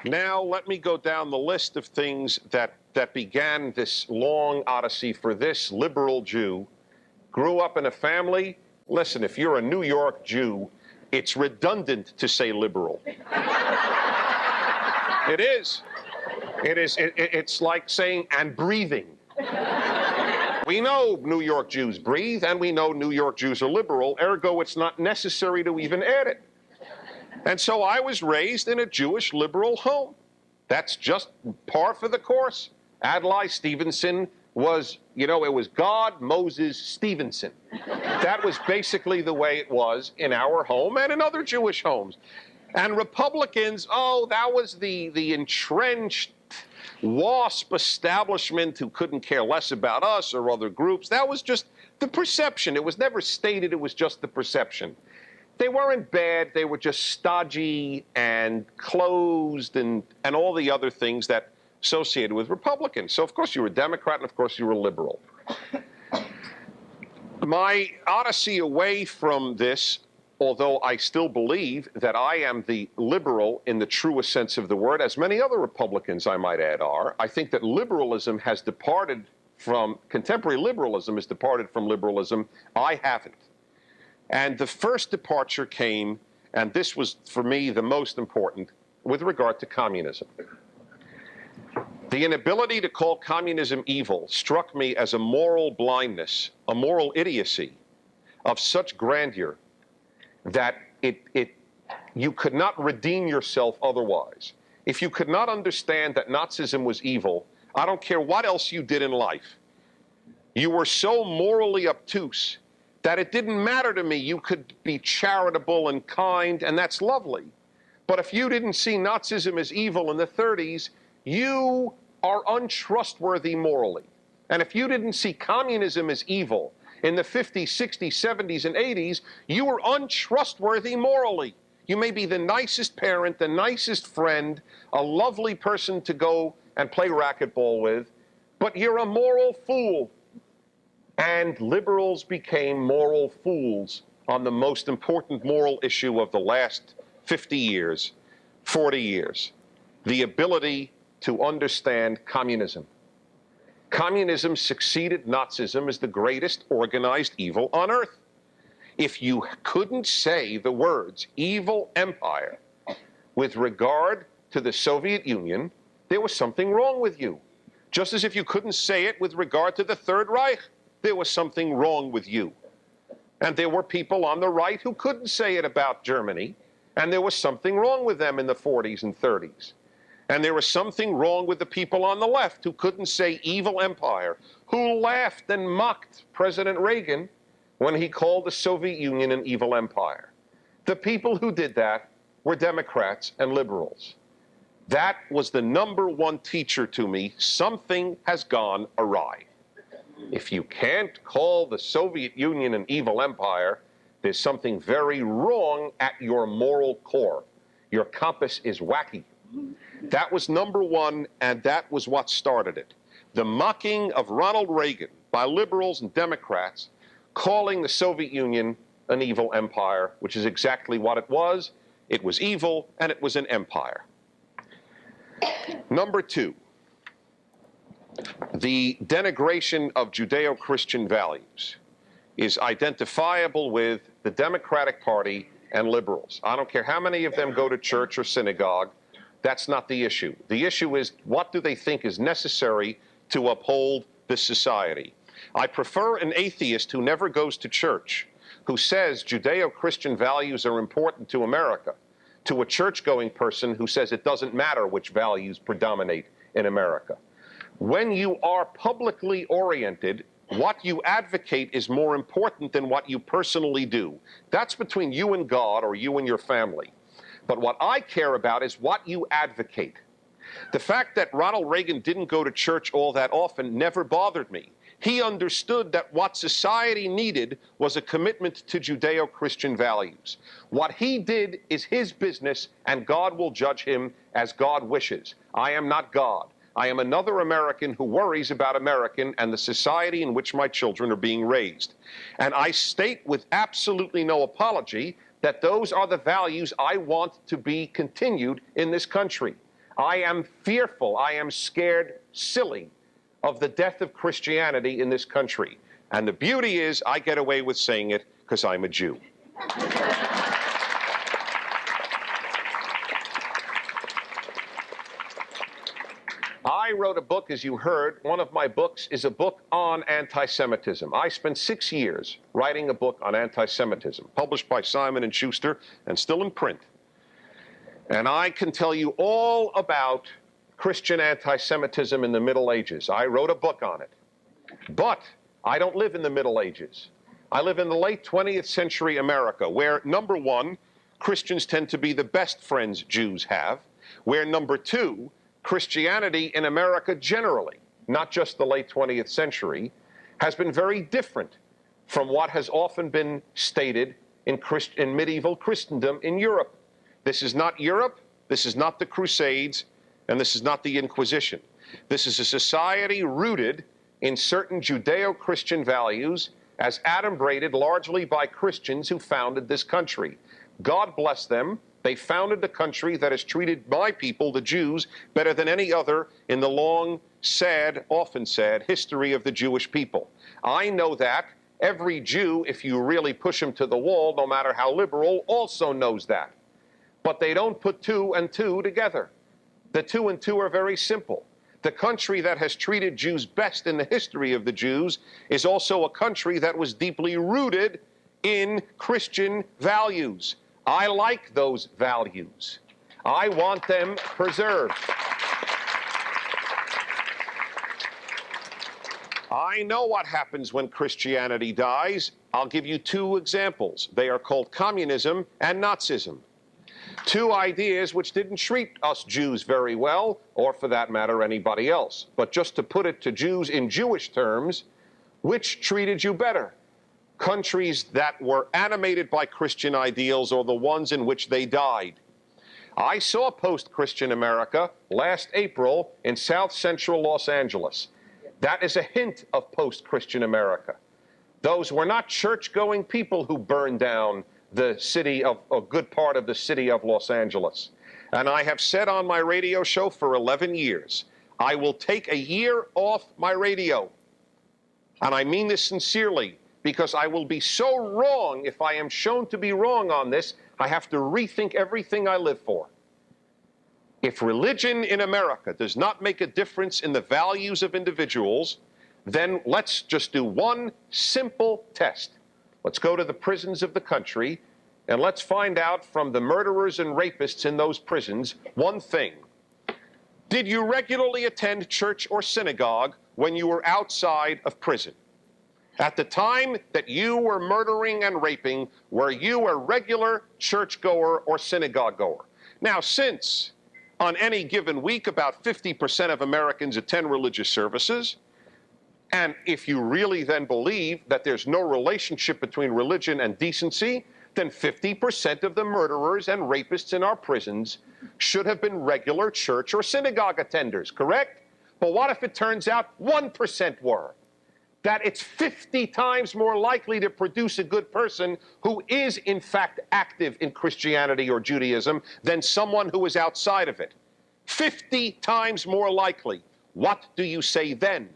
Now, let me go down the list of things that began this long odyssey for this liberal Jew. Grew up in a family. Listen, if you're a New York Jew, it's redundant to say liberal. It is. It's like saying, and breathing. We know New York Jews breathe, and we know New York Jews are liberal, ergo it's not necessary to even add it. And so I was raised in a Jewish liberal home. That's just par for the course. Adlai Stevenson was, it was God, Moses, Stevenson. That was basically the way it was in our home and in other Jewish homes. And Republicans, that was the entrenched WASP establishment who couldn't care less about us or other groups. That was just the perception. It was never stated, it was just the perception. They weren't bad, they were just stodgy and closed and all the other things that associated with Republicans. So of course you were a Democrat and of course you were a liberal. My odyssey away from this, although I still believe that I am the liberal in the truest sense of the word, as many other Republicans, I might add, are, I think that liberalism has departed from, contemporary liberalism has departed from liberalism. I haven't. And the first departure came, and this was, for me, the most important, with regard to communism. The inability to call communism evil struck me as a moral blindness, a moral idiocy of such grandeur that you could not redeem yourself otherwise. If you could not understand that Nazism was evil, I don't care what else you did in life. You were so morally obtuse that it didn't matter to me. You could be charitable and kind, and that's lovely. But if you didn't see Nazism as evil in the 30s, you are untrustworthy morally. And if you didn't see communism as evil in the 50s, 60s, 70s, and 80s, you were untrustworthy morally. You may be the nicest parent, the nicest friend, a lovely person to go and play racquetball with, but you're a moral fool. And liberals became moral fools on the most important moral issue of the last 50 years, 40 years, the ability to understand communism. Communism succeeded Nazism as the greatest organized evil on earth. If you couldn't say the words evil empire with regard to the Soviet Union, there was something wrong with you. Just as if you couldn't say it with regard to the Third Reich, there was something wrong with you. And there were people on the right who couldn't say it about Germany, and there was something wrong with them in the 40s and 30s. And there was something wrong with the people on the left who couldn't say evil empire, who laughed and mocked President Reagan when he called the Soviet Union an evil empire. The people who did that were Democrats and liberals. That was the number one teacher to me. Something has gone awry. If you can't call the Soviet Union an evil empire, there's something very wrong at your moral core. Your compass is wacky. That was number one, and that was what started it. The mocking of Ronald Reagan by liberals and Democrats, calling the Soviet Union an evil empire, which is exactly what it was. It was evil, and it was an empire. Number two, the denigration of Judeo-Christian values is identifiable with the Democratic Party and liberals. I don't care how many of them go to church or synagogue. That's not the issue. The issue is, what do they think is necessary to uphold this society? I prefer an atheist who never goes to church, who says Judeo-Christian values are important to America, to a church-going person who says it doesn't matter which values predominate in America. When you are publicly oriented, what you advocate is more important than what you personally do. That's between you and God or you and your family. But what I care about is what you advocate. The fact that Ronald Reagan didn't go to church all that often never bothered me. He understood that what society needed was a commitment to Judeo-Christian values. What he did is his business, and God will judge him as God wishes. I am not God. I am another American who worries about American and the society in which my children are being raised. And I state with absolutely no apology that those are the values I want to be continued in this country. I am fearful, I am scared silly of the death of Christianity in this country. And the beauty is I get away with saying it because I'm a Jew. I wrote a book, as you heard. One of my books is a book on anti-Semitism. I spent 6 years writing a book on anti-Semitism, published by Simon & Schuster and still in print. And I can tell you all about Christian anti-Semitism in the Middle Ages. I wrote a book on it. But I don't live in the Middle Ages. I live in the late 20th century America, where, number one, Christians tend to be the best friends Jews have, where, number two, Christianity in America generally, not just the late 20th century, has been very different from what has often been stated in medieval Christendom in Europe. This is not Europe, this is not the Crusades, and this is not the Inquisition. This is a society rooted in certain Judeo-Christian values as adumbrated largely by Christians who founded this country. God bless them. They founded the country that has treated my people, the Jews, better than any other in the long, sad, often sad history of the Jewish people. I know that. Every Jew, if you really push him to the wall, no matter how liberal, also knows that. But they don't put two and two together. The two and two are very simple. The country that has treated Jews best in the history of the Jews is also a country that was deeply rooted in Christian values. I like those values. I want them preserved. I know what happens when Christianity dies. I'll give you two examples. They are called communism and Nazism. Two ideas which didn't treat us Jews very well, or for that matter, anybody else. But just to put it to Jews in Jewish terms, which treated you better? Countries that were animated by Christian ideals or the ones in which they died? I saw post-Christian America last April in South Central Los Angeles. That is a hint of post-Christian America. Those were not church-going people who burned down the city of, a good part of the city of Los Angeles. And I have said on my radio show for 11 years, I will take a year off my radio. And I mean this sincerely, because I will be so wrong if I am shown to be wrong on this. I have to rethink everything I live for. If religion in America does not make a difference in the values of individuals, then let's just do one simple test. Let's go to the prisons of the country, and let's find out from the murderers and rapists in those prisons one thing. Did you regularly attend church or synagogue when you were outside of prison? At the time that you were murdering and raping, were you a regular churchgoer or synagogue goer? Now, since on any given week about 50% of Americans attend religious services, and if you really then believe that there's no relationship between religion and decency, then 50% of the murderers and rapists in our prisons should have been regular church or synagogue attenders, correct? But what if it turns out 1% were? That it's 50 times more likely to produce a good person who is in fact active in Christianity or Judaism than someone who is outside of it. 50 times more likely. What do you say then?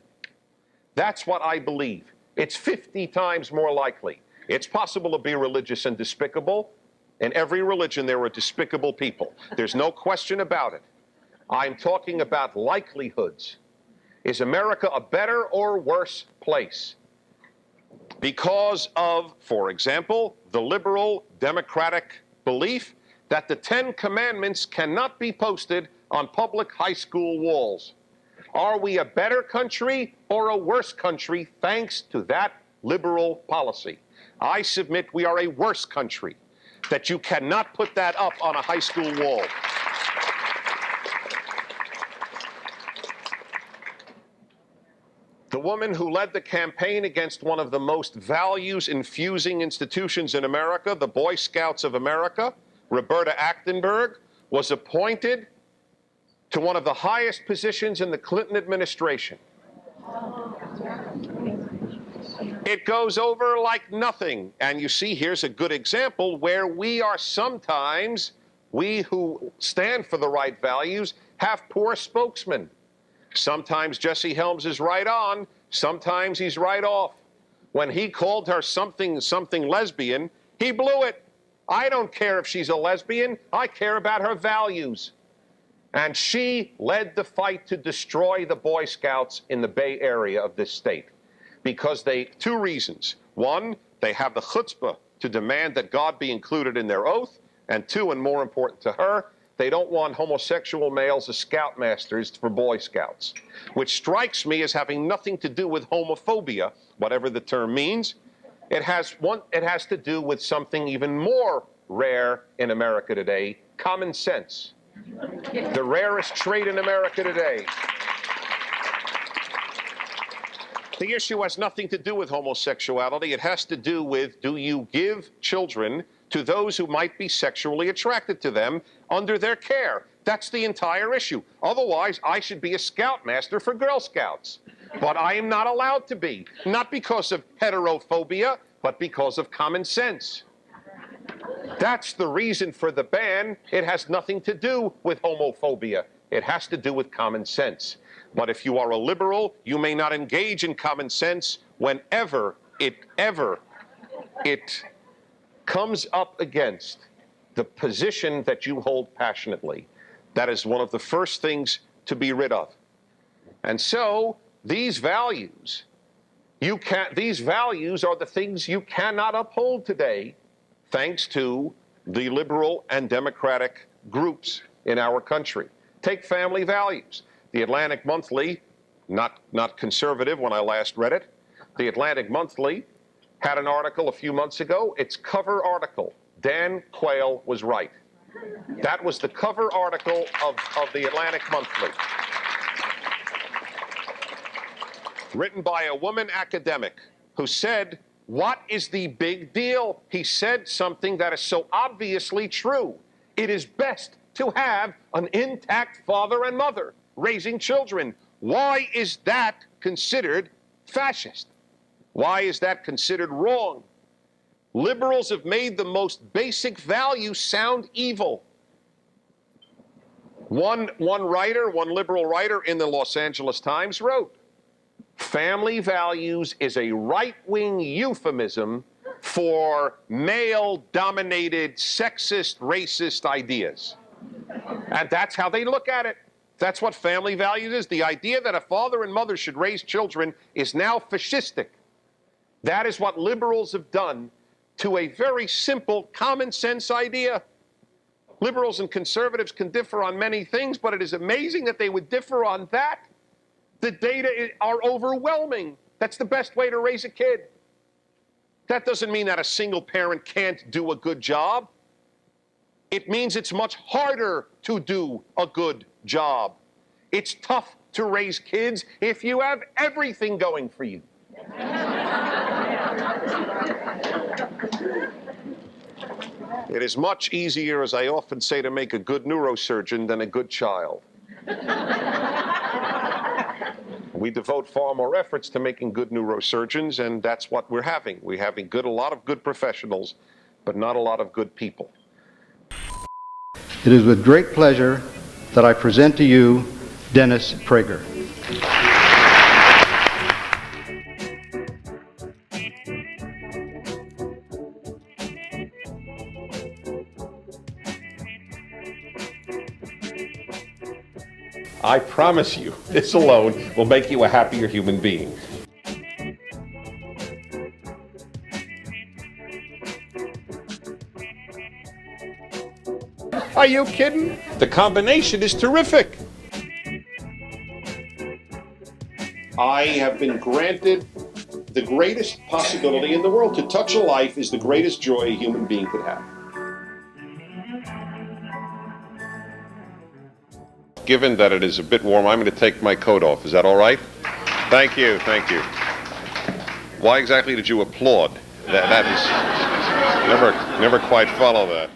That's what I believe. It's 50 times more likely. It's possible to be religious and despicable. In every religion there are despicable people. There's no question about it. I'm talking about likelihoods. Is America a better or worse place? Because of, for example, the liberal democratic belief that the 10 Commandments cannot be posted on public high school walls. Are we a better country or a worse country thanks to that liberal policy? I submit we are a worse country, that you cannot put that up on a high school wall. The woman who led the campaign against one of the most values-infusing institutions in America, the Boy Scouts of America, Roberta Achtenberg, was appointed to one of the highest positions in the Clinton administration. It goes over like nothing. And you see, here's a good example where we are sometimes we who stand for the right values have poor spokesmen. Sometimes Jesse Helms is right on, sometimes he's right off. When he called her something lesbian, he blew it. I don't care if she's a lesbian, I care about her values. And she led the fight to destroy the Boy Scouts in the Bay Area of this state. Because two reasons. One, they have the chutzpah to demand that God be included in their oath. And two, and more important to her, they don't want homosexual males as scoutmasters for Boy Scouts, which strikes me as having nothing to do with homophobia, whatever the term means. It has to do with something even more rare in America today, common sense. The rarest trait in America today. The issue has nothing to do with homosexuality. It has to do with, do you give children to those who might be sexually attracted to them under their care? That's the entire issue. Otherwise, I should be a scoutmaster for Girl Scouts. But I am not allowed to be, not because of heterophobia, but because of common sense. That's the reason for the ban. It has nothing to do with homophobia. It has to do with common sense. But if you are a liberal, you may not engage in common sense whenever it comes up against the position that you hold passionately. That is one of the first things to be rid of. And so these values, these values are the things you cannot uphold today, thanks to the liberal and democratic groups in our country. Take family values. The Atlantic Monthly, not conservative when I last read it, the Atlantic Monthly had an article a few months ago. Its cover article, Dan Quayle was right. That was the cover article of the Atlantic Monthly. Written by a woman academic who said, what is the big deal? He said something that is so obviously true. It is best to have an intact father and mother raising children. Why is that considered fascist? Why is that considered wrong? Liberals have made the most basic value sound evil. One liberal writer in the Los Angeles Times wrote, family values is a right-wing euphemism for male-dominated, sexist, racist ideas. And that's how they look at it. That's what family values is. The idea that a father and mother should raise children is now fascistic. That is what liberals have done to a very simple, common sense idea. Liberals and conservatives can differ on many things, but it is amazing that they would differ on that. The data are overwhelming. That's the best way to raise a kid. That doesn't mean that a single parent can't do a good job. It means it's much harder to do a good job. It's tough to raise kids if you have everything going for you. It is much easier, as I often say, to make a good neurosurgeon than a good child. We devote far more efforts to making good neurosurgeons, and that's what we're having. We're having a lot of good professionals, but not a lot of good people. It is with great pleasure that I present to you Dennis Prager. I promise you, this alone will make you a happier human being. Are you kidding? The combination is terrific. I have been granted the greatest possibility in the world. To touch a life is the greatest joy a human being could have. Given that it is a bit warm, I'm going to take my coat off. Is that all right? Thank you, thank you. Why exactly did you applaud? That is, never quite follow that.